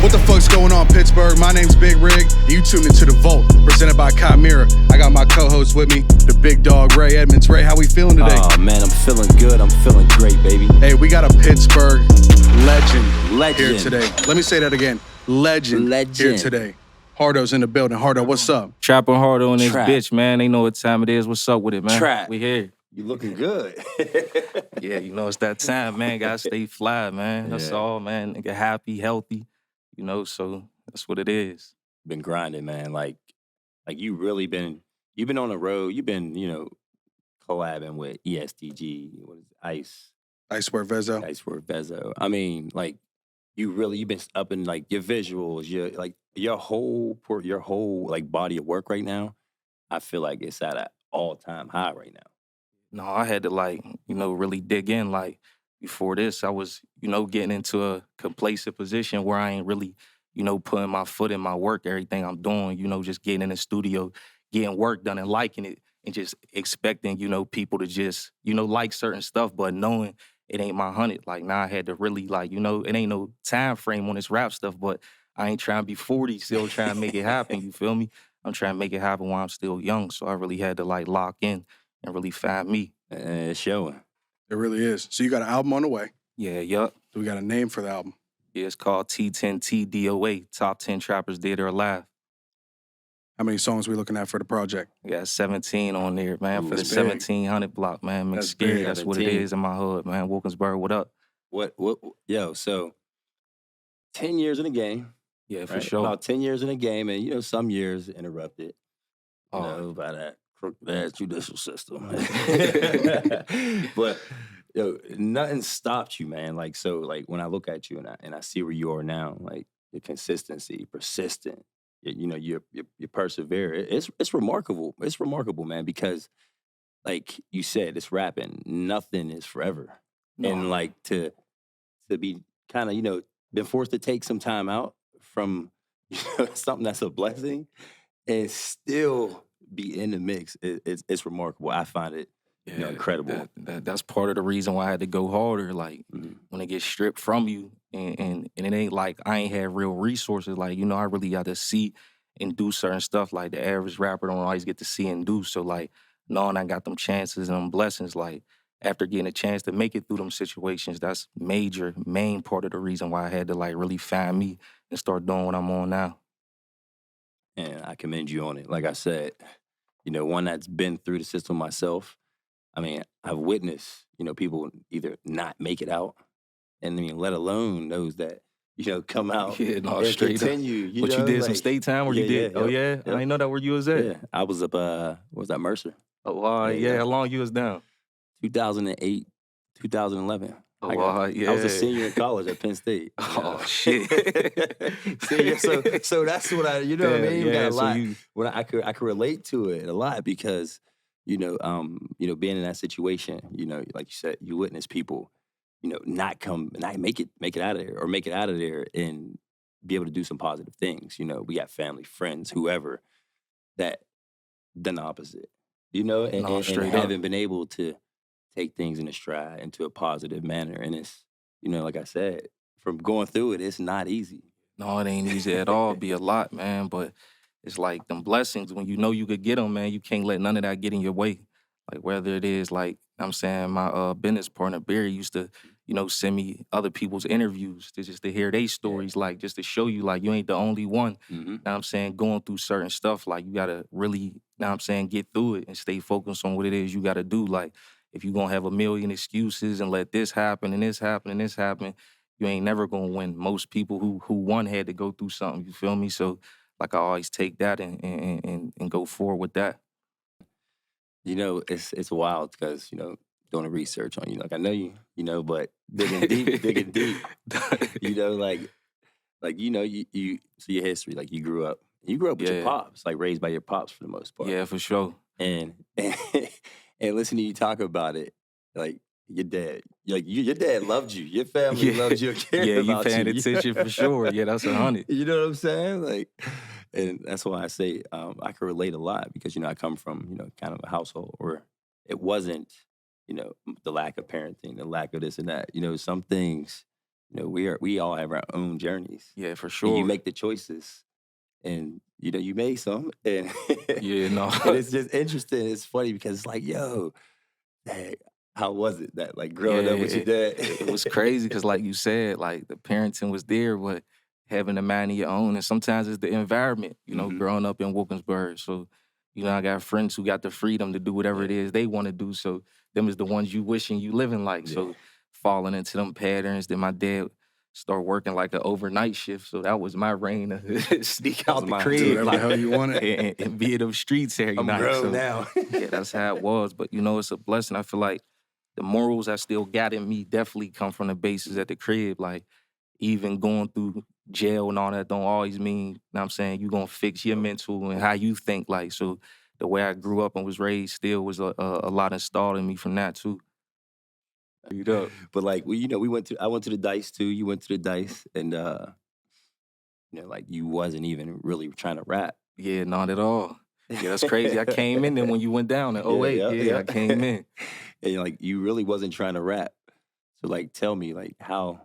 What the fuck's going on, Pittsburgh? My name's Big Rig, and you tuned into The Vault, presented by Chimera. I got my co-host with me, the big dog, Ray Edmonds. Ray, how we feeling today? Oh, man, I'm feeling good. I'm feeling great, baby. Hey, we got a Pittsburgh legend here today. Let me say that again. Legend here today. Hardo's in the building. Hardo, what's up? Trapping Hardo on this bitch, man. They know what time it is. What's up with it, man? Trap. We here. You looking good. Yeah, you know, it's that time, man. Gotta stay fly, man. That's all, man. Get happy, healthy, you know, so that's what it is. Been grinding, man. Like you really you've been on the road. You've been, collabing with ESTG, what is it, Icewear Vezo. Icewear Vezo. I mean, like, you've been up in, like, your visuals, your whole like body of work right now. I feel like it's at an all-time high right now. No, I had to, really dig in. Like, before this, I was, getting into a complacent position where I ain't really, putting my foot in my work, everything I'm doing, just getting in the studio, getting work done and liking it, and just expecting, people to just, like certain stuff, but knowing it ain't my 100. Like, now I had to really, it ain't no time frame on this rap stuff, but I ain't trying to be 40, still trying to make it happen, you feel me? I'm trying to make it happen while I'm still young, so I really had to, lock in and really find me. And it's showing. It really is. So you got an album on the way. Yeah, yup. Do we got a name for the album? Yeah, it's called T10TDOA, Top 10 Trappers Dead or Alive. How many songs we looking at for the project? We got 17 on there, man, for the That's big. 1700 block, man. That's Scary, big. that's what it is in my hood, man. Wilkinsburg, what up? So 10 years in the game. Yeah, for right? sure. About 10 years in the game, and, some years interrupted, by that crooked-ass judicial system. But, nothing stopped you, man. Like, so, like, when I look at you and I see where you are now, like, your consistency, persistent, you persevere. It's remarkable. It's remarkable, man, because, like you said, it's rapping. Nothing is forever. No. And, like, to be kind of, been forced to take some time out from something that's a blessing and still be in the mix, it's remarkable. I find it incredible. That's part of the reason why I had to go harder. Like, when it gets stripped from you, and it ain't like I ain't had real resources. Like, I really got to see and do certain stuff like the average rapper don't always get to see and do. So, like, knowing I got them chances and them blessings, like, after getting a chance to make it through them situations, that's main part of the reason why I had to, really find me and start doing what I'm on now. And I commend you on it. Like I said, one that's been through the system myself. I mean, I've witnessed, people either not make it out, and let alone those that, come out and continue. But you did some state time where you did? Yeah, oh, yeah? I didn't know that where you was at. Yeah, I was up, what was that, Mercer? Oh, yeah. How long you was down? 2008, 2011. Oh, I was a senior in college at Penn State. Oh, shit. Senior, so that's what I, what I mean? Yeah, got a lot. When I could relate to it a lot because, being in that situation, like you said, you witness people, not make it out of there or make it out of there and be able to do some positive things. We got family, friends, whoever that done the opposite, and haven't been able to take things in a stride into a positive manner. And it's, like I said, from going through it, it's not easy. No, it ain't easy at all. It'd be a lot, man. But it's like them blessings, when you know you could get them, man, you can't let none of that get in your way. Like, whether it is, like, I'm saying, my business partner, Barry, used to, send me other people's interviews to hear their stories, like, just to show you, like, you ain't the only one, Mm-hmm. I'm saying, going through certain stuff. Like, you got to really, I'm saying, get through it and stay focused on what it is you got to do. Like, if you're going to have a million excuses and let this happen and this happen and this happen, you ain't never going to win. Most people who won had to go through something, you feel me? So, like, I always take that and go forward with that. It's wild because, doing the research on you. Like, I know you, but digging deep, you see your history. Like, you grew up with your pops, like, raised by your pops for the most part. Yeah, for sure. And listening to you talk about it, like, your dad, your dad loved you. Your family loved you. Cared you about paying attention for sure. Yeah, that's 100. You know what I'm saying? Like, and that's why I say I can relate a lot because, I come from, kind of a household where it wasn't, the lack of parenting, the lack of this and that. Some things, You know, we all have our own journeys. Yeah, for And sure. you make the choices. And, you know, you made some. And, Yeah, no. and it's just interesting. It's funny because it's like, yo, hey, how was it that, like, growing up with your dad? It was crazy because, like you said, like the parenting was there, but having a mind of your own, and sometimes it's the environment. You know, Mhm. growing up in Wilkinsburg, so you know I got friends who got the freedom to do whatever it Yeah. is they want to do. So them is the ones you wishing you living like. Yeah. So falling into them patterns. Then my dad start working like an overnight shift, so that was my reign to sneak out the mine, crib, too. Do whatever the hell you wanted. and be in them streets every I'm night. grown So now. yeah, that's how it was. But you know, it's a blessing. I feel like the morals I still got in me definitely come from the bases at the crib. Like even going through jail and all that don't always mean, you know what I'm saying, you gonna fix your mental and how you think. Like, so the way I grew up and was raised still was a lot installed in me from that too. Read up. But like we, you know, I went to the dice too. You went to the dice, and you know, like you wasn't even really trying to rap. Yeah, not at all. Yeah, that's crazy. I came in then when you went down in 08. I came in. And like you really wasn't trying to rap. So like tell me like how.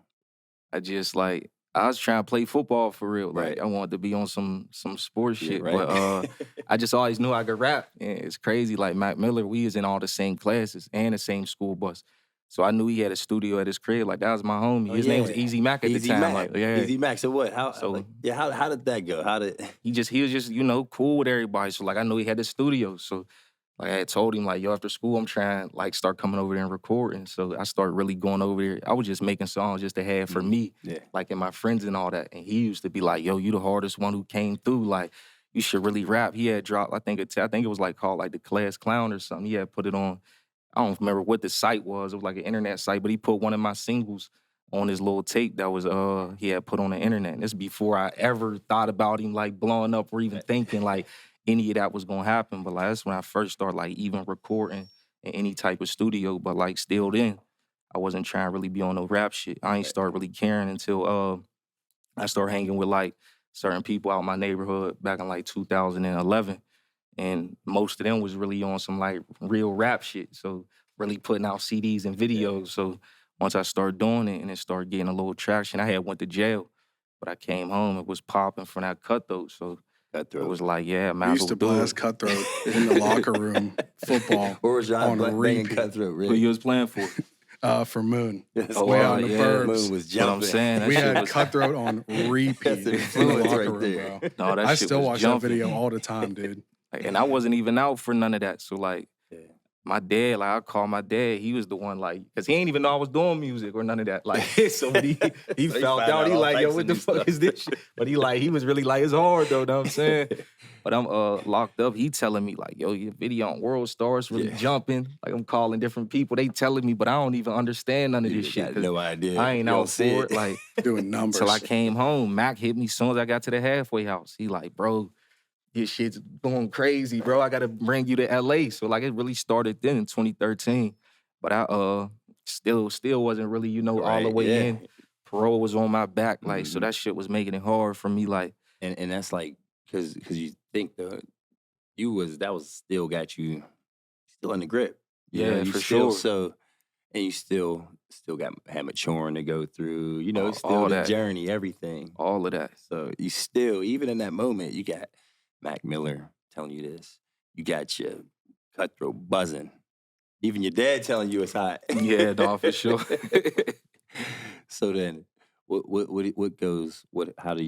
I just like I was trying to play football for real. Like Right. I wanted to be on some sports Yeah, shit. right. But I just always knew I could rap. And it's crazy. Like Mac Miller, we was in all the same classes and the same school bus. So I knew he had a studio at his crib. Like that was my homie. Oh, His name was yeah. Easy Mac at Easy the time. Mac. Like, yeah. Easy Mac. So what? How So- like, yeah, how did that go? How did He was just, you know, cool with everybody. So like I knew he had the studio. So like I had told him, like, yo, after school, I'm trying like start coming over there and recording. So I started really going over there. I was just making songs just to have for me, Yeah. like and my friends and all that. And he used to be like, yo, you the hardest one who came through. Like, you should really rap. He had dropped, I think it was like called like the Class Clown or something. He had put it on, I don't remember what the site was. It was like an internet site, but he put one of my singles on his little tape that was he had put on the internet. And this before I ever thought about him like blowing up or even thinking like any of that was gonna happen. But like that's when I first started like even recording in any type of studio. But like still then, I wasn't trying to really be on no rap shit. I ain't start really caring until I started hanging with like certain people out in my neighborhood back in like 2011. And most of them was really on some like real rap shit. So really putting out CDs and videos. So once I started doing it and it started getting a little traction, I had went to jail. But I came home, it was popping from that cutthroat. So it was like, yeah, We might as used well to do blast it. Cutthroat in the locker room, football, or was John on banging repeat. Cutthroat, Who really? you was playing for? For Moon. That's way why, out in the yeah, burbs. Moon was What jumping. I'm saying, that We shit had was, Cutthroat on repeat That's in the influence locker right room, there. bro. no, that I shit still was watch jumping. that video all the time, dude. And I wasn't even out for none of that. So like, Yeah. my dad, like I called my dad, he was the one like, cause he ain't even know I was doing music or none of that. Like, so when he So he found found out, he all like, yo, types what of the new fuck stuff. is this shit? But he was really like, it's hard though, know what I'm saying? But I'm locked up. He telling me like, yo, your video on World Stars really Yeah. jumping. Like I'm calling different people. They telling me, but I don't even understand none of You this shit. got 'cause no idea. I ain't You don't out see for it. it. Like Doing numbers. until I came home. Mac hit me as soon as I got to the halfway house. He like, bro, your shit's going crazy, bro. I gotta bring you to LA. So like it really started then in 2013. But I still wasn't really, you know, all the Right, way yeah. in. Parole was on my back. Like, so Mhm. that shit was making it hard for me. Like, And that's like because you think that was still got you still in the grip. You know, Yeah, you for still sure. so and you still had maturing to go through. You know, it's still All the that. journey, everything. all of that. So you still, even in that moment, you got Mac Miller telling you this. You got your Cutthroat buzzing. Even your dad telling you it's hot. Yeah, dog, for sure. So then,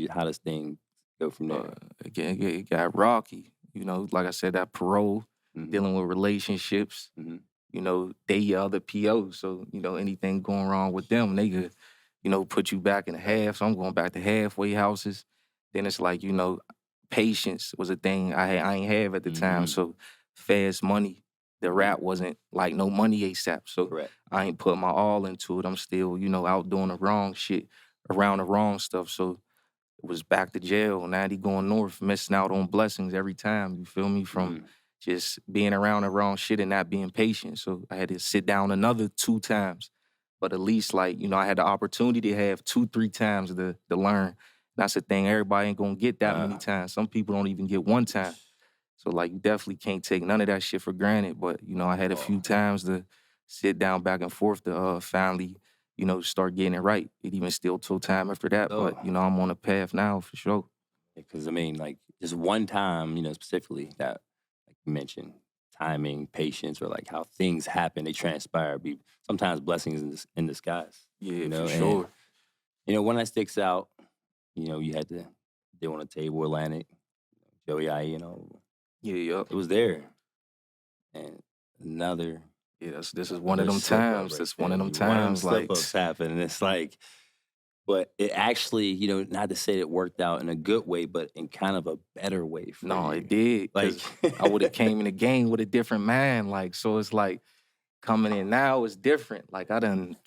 how does things go from there? Again, it got rocky. You know, like I said, that parole, Mhm. dealing with relationships. Mhm. You know, they your other PO. So, you know, anything going wrong with them, they could, you know, put you back in half. So I'm going back to halfway houses. Then it's like, you know, patience was a thing I ain't have at the time. Mhm. So fast money. The rap wasn't like no money ASAP. So Correct. I ain't put my all into it. I'm still, you know, out doing the wrong shit, around the wrong stuff. So it was back to jail. Now he going north, missing out on blessings every time. You feel me? From Mhm. just being around the wrong shit and not being patient. So I had to sit down another 2 times. But at least like, you know, I had the opportunity to have 2-3 times to learn. That's the thing. Everybody ain't gonna get that many times. Some people don't even get 1 time. So like you definitely can't take none of that shit for granted. But, you know, I had a few times to sit down back and forth to finally start getting it right. It even still took time after that, but, Oh. I'm on a path now for sure. Because I mean, like, just one time, specifically that, like you mentioned, timing, patience, or like how things happen, they transpire. Be sometimes blessings in disguise. Yeah, for And sure. one that sticks out. You had to deal on a table, Atlantic, Joey I. Yeah, yup. It was there, and another. Yeah, this is one of another them slip-up times. right That's there. one of them One of them times. Like, slip-ups happen, and it's like, but it actually, not to say it worked out in a good way, but in kind of a better way for no, you. it did. Like, Because I would have came in the game with a different mind. Like, so it's like coming in now is different. Like, I done,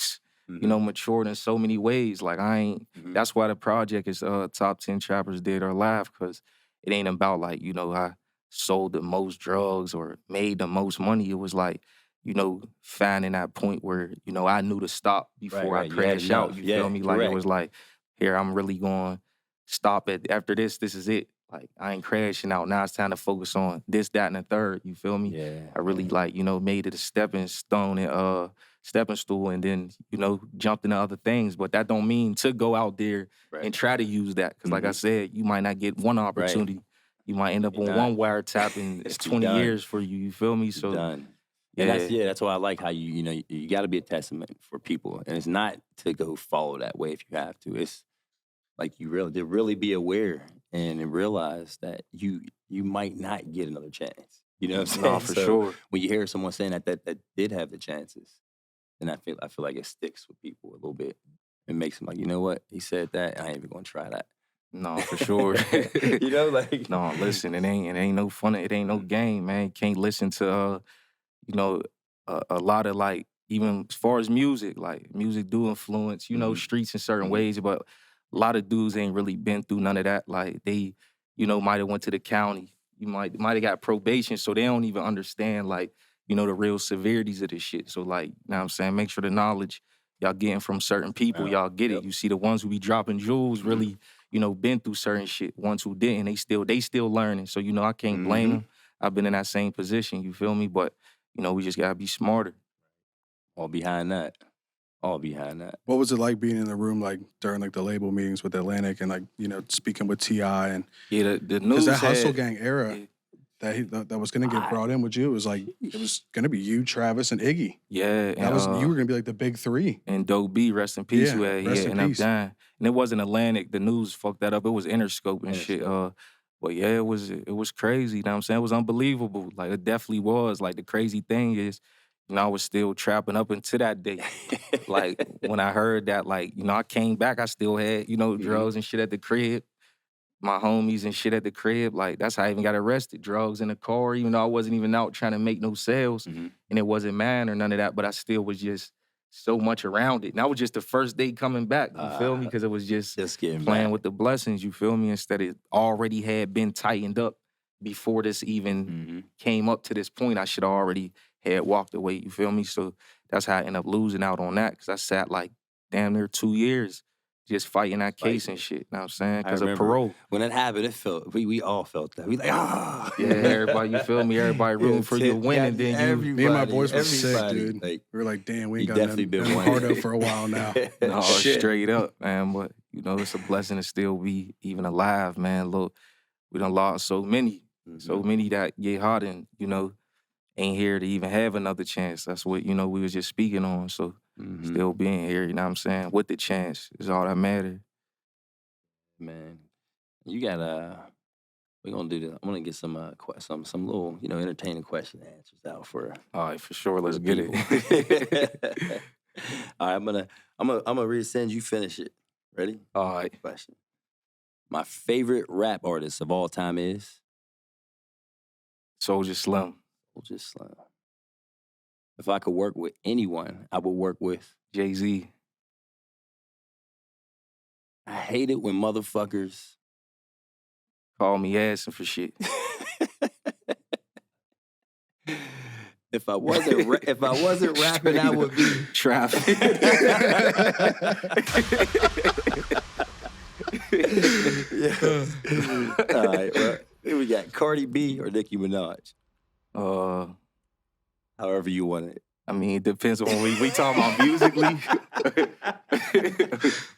matured in so many ways. Like, I ain't, Mhm. that's why the project is Top 10 Trappers Dead or Alive, because it ain't about like, I sold the most drugs or made the most money. It was like, finding that point where, I knew to stop before right. I You had crash out. enough. You Yeah, feel me? Like, it correct. was like, here, I'm really going to stop it. After this is it. Like, I ain't crashing out. Now it's time to focus on this, that, and the third. You feel me? Yeah. I really made it a stepping stone and stepping stool, and then jumped into other things. But that don't mean to go out there Right. and try to use that, because like I said, you might not get one opportunity. You might end up You're on not. one wiretap, and it's You're 20 done. years for you. You feel me? You're So done. yeah, And that's why I like how you got to be a testament for people, and it's not to go follow that way if you have to. It's like to really be aware and realize that you might not get another chance. You know what I'm saying? no, for So sure. when you hear someone saying that did have the chances, then I feel like it sticks with people a little bit. It makes them like, you know what? He said that, I ain't even gonna try that. No, for sure. Like No, listen, it ain't no fun. It ain't no game, man. You can't listen to a lot of like, even as far as music, like music do influence, streets in certain ways, but a lot of dudes ain't really been through none of that. Like they, might have went to the county. You might have got probation, so they don't even understand like, the real severities of this shit. So like, you know what I'm saying? Make sure the knowledge y'all getting from certain people, y'all get it. You see the ones who be dropping jewels really, been through certain shit. Ones who didn't, they still learning. So, I can't blame them. I've been in that same position, you feel me? But, we just gotta be smarter. all behind that. All behind that. What was it like being in the room, like during like the label meetings with Atlantic, and like speaking with T.I. and Yeah, the because news that Hustle had, Gang era that was gonna get brought in with you, it was like it was gonna be you, Travis, and Iggy. yeah, That was you were gonna be like the big three. and Doe B, rest in peace, Yeah, who had rest in ended up peace. dying. And it wasn't Atlantic. The news fucked that up. It was Interscope and shit. But yeah, it was crazy. You know what I'm saying? It was unbelievable. Like, it definitely was. Like, the crazy thing is, I was still trapping up until that day. Like, when I heard that, like, I came back, I still had, drugs and shit at the crib. My homies and shit at the crib. Like, that's how I even got arrested. Drugs in the car, even though I wasn't even out trying to make no sales. And it wasn't mine or none of that, but I still was just so much around it. And that was just the first day coming back, you feel me? Because it was just getting playing back. with the blessings, you feel me? Instead of already had been tightened up before this even came up to this point. I should have already had walked away, you feel me? So that's how I ended up losing out on that, because I sat like damn near 2 years just fighting that case and shit, you know what I'm saying? Because of parole. When that happened, it felt we all felt that. We like, Yeah, everybody, you feel me? Everybody rooting for you to win, and then you. Me and my boys were sick, dude. Like, we were like, damn, we ain't you got definitely nothing been Hardo winning. for a while now. No, Shit. straight up, man. But, it's a blessing to still be even alive, man. Look, we done lost so many that get hot and, ain't here to even have another chance. That's what, we was just speaking on. So still being here, you know what I'm saying? With the chance is all that matters. Man, you got we're gonna do this. I'm gonna get some some little entertaining question and answers out for. All right, for sure. Let's the get it. All right, I'm gonna resend you. Finish it. Ready? All right. Question. My favorite rap artist of all time is Soulja Slim. Soulja Slim. If I could work with anyone, I would work with Jay-Z. I hate it when motherfuckers call me asking for shit. If I wasn't rapping, I would be traffic. All right, well, here we got Cardi B or Nicki Minaj. Uh, However you want it. I mean, it depends on what we talking about musically.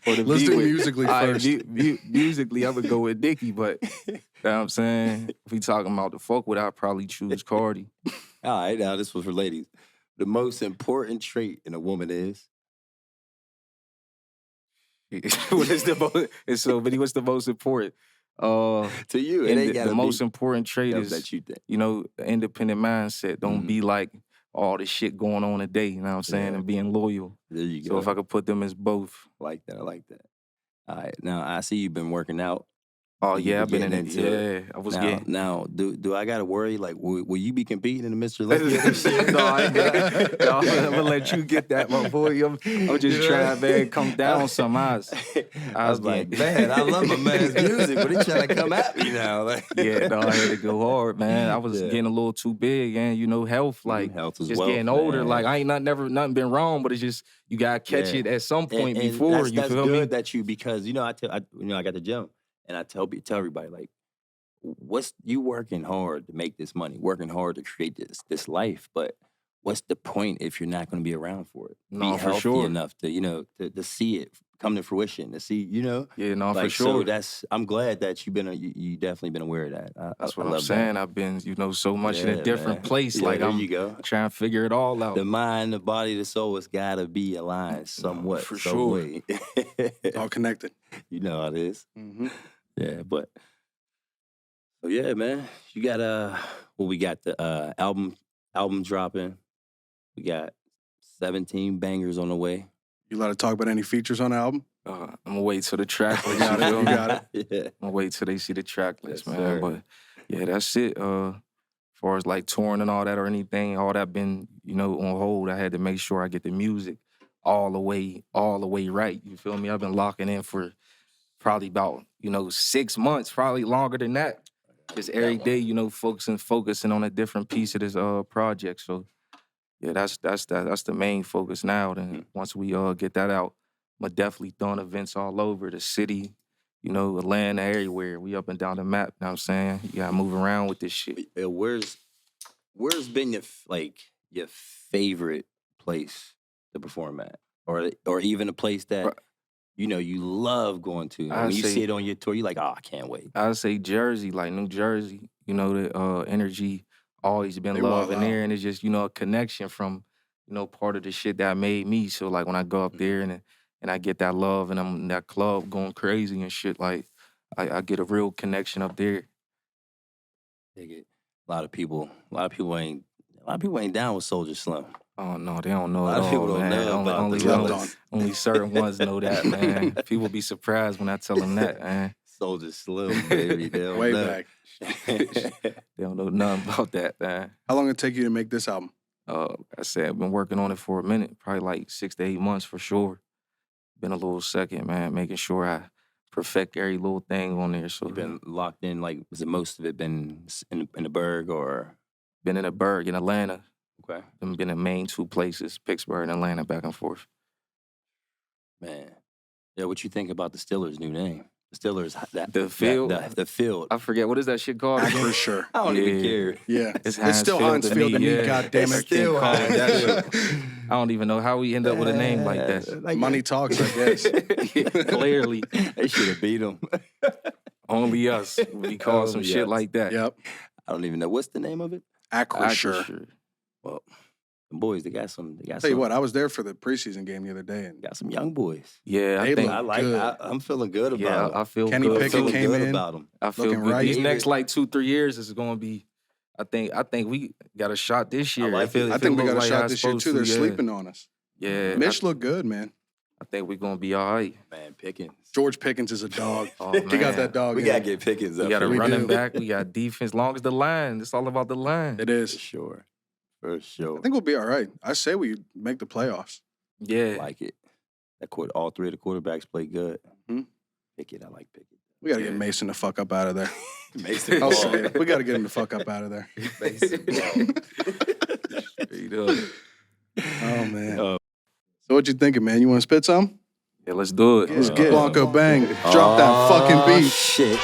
Or the Let's beat do with- musically All right, first. musically, I would go with Nicki, but you know what I'm saying? If we talking about the folk with, I'd probably choose Cardi. All right, now this was for ladies. The most important trait in a woman is? What is the most? And so, but what's the most important? To you, it And ain't the gotta most be important trait that, is that you think. you know, the independent mindset. Don't Mhm. be like all this shit going on today, you know what I'm saying? Yeah. And being loyal. There you So go. if I could put them as both. I like that. All right, now I see you've been working out. Oh You yeah, I've been in getting it. into Yeah, I was now, getting. now, do I gotta worry? Like, will you be competing in the Mr. Olympia this year? No, I'm gonna let you get that, my boy. I'm just trying, man, come down some eyes. I was like, man, I love my man's music, but he trying to come at me now. Like, Yeah, no, I had to go hard, man. I was Yeah. getting a little too big, and you know, health, like health is just wealth, getting older. man. Like I ain't nothing been wrong, but it's just you gotta catch Yeah. it at some point And before. that's, You that's feel good me? that you, because I got the gym, and I tell everybody, like, what's you working hard to make this money, working hard to create this life, but what's the point if you're not going to be around for it? No, be for healthy sure. enough to to see it come to fruition, to see, Yeah, no, like, for sure. So I'm glad that you definitely been aware of that. That's what I I'm love saying. that. I've been, so much in Yeah, a different man. place. Yeah, Like there I'm you go. trying to figure it all out. The mind, the body, the soul has got to be aligned somewhat, for some sure. way. All connected. You know how it is. Mm-hmm. Yeah, but so yeah, man. You got we got the album dropping. We got 17 bangers on the way. You allowed to talk about any features on the album? I'm gonna wait till the track list. got it, feel you me? got it. Yeah. I'm gonna wait till they see the track list, Yes, man. sir. But yeah, that's it. As far as like touring and all that or anything, all that been, on hold. I had to make sure I get the music all the way right. You feel me? I've been locking in for probably about, 6 months, probably longer than that. Just every day, focusing on a different piece of this project. So yeah, that's the main focus now. Then once we get that out, I'm definitely throwing events all over the city, Atlanta, everywhere. We up and down the map, you know what I'm saying? You gotta move around with this shit. Where's been your favorite place to perform at, or even a place that you love going to? When you see it on your tour, you're like, oh, I can't wait. I'd say Jersey, like New Jersey. The energy always been They love in wild out. there, and it's just a connection from part of the shit that made me. So like when I go up there and I get that love and I'm in that club going crazy and shit, like I get a real connection up there. Dig it. A lot of people ain't down with Soulja Slim. Oh no, they don't know A it lot of all, people don't man. know about only, the only, levels. only certain ones know that, man. People be surprised when I tell them that, man. Soulja Slim, baby. They don't Way know. back. They don't know nothing about that, man. How long did it take you to make this album? I said I've been working on it for a minute, probably like 6 to 8 months for sure. Been a little second, man, making sure I perfect every little thing on there. So You've been locked in, like, was it most of it been in the Berg or? been in the Berg, in Atlanta. Okay. Been in the main two places, Pittsburgh and Atlanta, back and forth. Man. Yeah, what you think about the Steelers' new name? The Steelers, The Field? The Field. I forget, what is that shit called again? For sure. I don't even Yeah. care. Yeah. It's It's still Heinz Heinz Field Field to to me, me, yeah. goddamn I it. can't call it that Heinz shit. I don't even know how we end up with a name like that. Like, Money talks, I guess. Clearly, they should have beat them. only us would be calling some Only shit us. like that. Yep. I don't even know. What's the name of it? Acrisure. Sure. Well, the boys, they got some. Tell you what, I was there for the preseason game the other day, and got some young boys. Yeah, They I think. look good. I'm feeling good about Yeah, them. I feel Kenny good. Pickett feeling came good in. about them. I feel looking good. right. These Even- next like 2-3 years is going to be. I think we got a shot this year. like it. I think we got a shot this year too. They're sleeping on us. Yeah, Mitch looked good, man. I think we're gonna be all right. Man, Pickens. George Pickens is a dog. Oh, He got man. that dog. We in gotta him. get Pickens up. We got a here. We running do. back. We got defense. Long as the line. It's all about the line. It For is. sure. For sure. I think we'll be all right. I say we make the playoffs. Yeah. like it. All three of the quarterbacks play good. Mhm. Pickett, I like Pickett. We got to Yeah. get Mason the fuck up out of there. Mason I'll Ball. say it. We got to get him the fuck up out of there. Mason Ball. Straight up. Oh man. Uh, So what you thinking, man? You want to spit some? Yeah, let's do it. Let's Yeah. get Blanco Bang. Drop that fucking beat. Shit.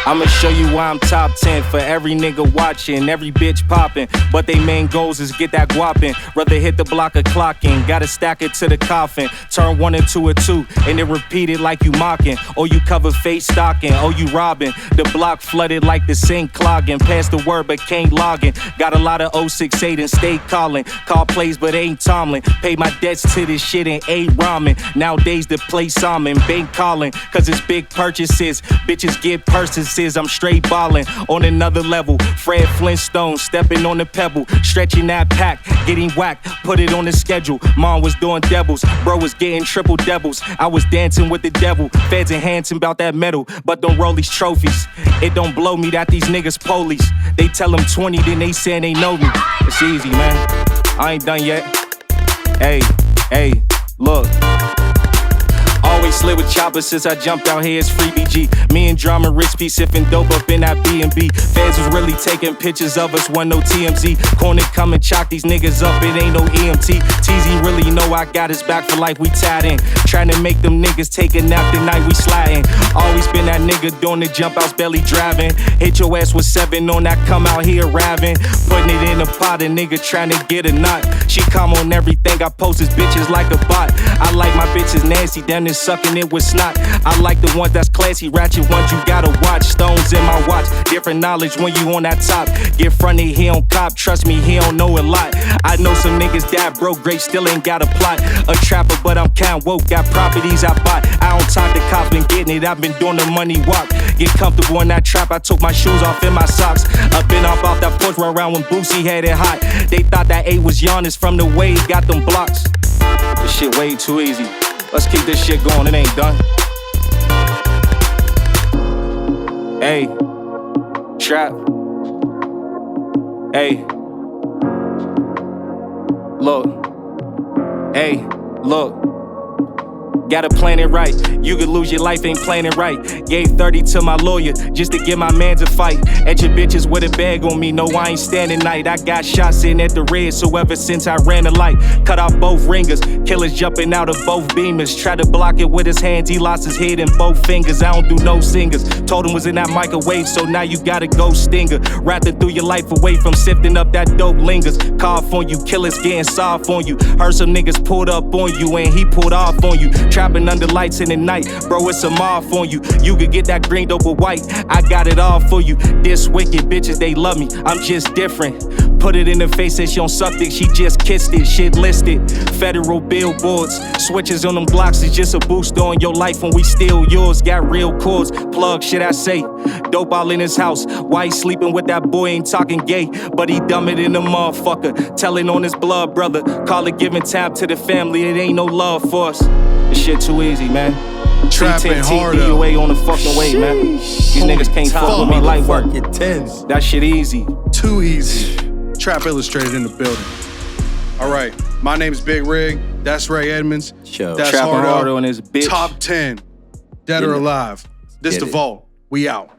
I'ma show you why I'm top 10 for every nigga watching, every bitch popping. But they main goals is get that guapping. Rather hit the block or clocking. Gotta stack it to the coffin. Turn 1 into a 2, and then repeat it like you mocking. Or you cover face stocking, or you robbing. The block flooded like the sink clogging. Pass the word but can't logging. Got a lot of 068 and stay calling. Call plays but ain't Tomlin. Pay my debts to this shit and ate ramen. Nowadays the place I'm in, bank calling. Cause it's big purchases. Bitches get purses. I'm straight ballin' on another level. Fred Flintstone stepping on the pebble, stretching that pack, getting whacked, put it on the schedule. Mom was doing doubles, bro was getting triple doubles. I was dancing with the devil, feds enhancing about that metal, but don't roll these trophies. It don't blow me that these niggas police. They tell them 20, then they saying they know me. It's easy, man. I ain't done yet. Hey, look. Always slid with choppers since I jumped out here, it's free BG. Me and Drama Rich P sipping dope up in that B&B. Feds was really taking pictures of us, wasn't no TMZ. Corner come and chalk these niggas up, it ain't no EMT. TZ really know I got his back for life, we tied in. Trying to make them niggas take a nap the night we sliding. Always been that nigga doing the jump outs, belly driving. Hit your ass with 7 on that come out here rapping. Putting it in a pot, a nigga trying to get a knot. She come on everything, I post his bitches like a bot. I like my bitches nasty, damn this sucking it with snot. I like the ones that's classy, ratchet ones you gotta watch. Stones in my watch, different knowledge when you on that top. Get fronted, he don't cop, trust me, he don't know a lot. I know some niggas that broke, great, still ain't got a plot. A trapper, but I'm kinda woke, got properties I bought. I don't talk to cops, been getting it, I've been doing the money walk. Get comfortable in that trap, I took my shoes off in my socks. Up and off that porch, run around when Boosie had it hot. They thought that 8 was Giannis from the way he got them blocks. This shit way too easy. Let's keep this shit going, it ain't done. Hey, trap. Hey, look. Hey, look. Gotta plan it right. You could lose your life, ain't planning right. Gave 30 to my lawyer just to get my man to fight. At your bitches with a bag on me, no, I ain't standing night. I got shots sitting at the red, so ever since I ran the light, cut off both ringers. Killers jumping out of both beamers. Try to block it with his hands, he lost his head and both fingers. I don't do no singers. Told him was in that microwave, so now you gotta go stinger. Rather threw your life away from sifting up that dope lingers. Cough on you, killers getting soft on you. Heard some niggas pulled up on you and he pulled off on you. Trapping under lights in the night, bro, it's a moth on you. You could get that green dope or white, I got it all for you. This wicked bitches, they love me, I'm just different. Put it in her face that she don't suck dick, she just kissed it. Shit listed, federal billboards. Switches on them blocks is just a boost on your life when we steal yours. Got real cores, plug shit I say. Dope all in his house, why he sleeping with that boy, ain't talking gay. But he dumber than a motherfucker, telling on his blood brother. Call it giving time to the family, it ain't no love for us. This shit too easy, man. Trapping Hardo. DOA on the fucking way, man. These niggas can't fuck with me light work. That shit easy. Too easy. Trap Illustrated in the building. All right, my name's Big Rig. That's Ray Edmonds. Show. That's Trapping Hardo. Hardo and his bitch. Top 10, dead or alive. This Get the it. Vault. We out.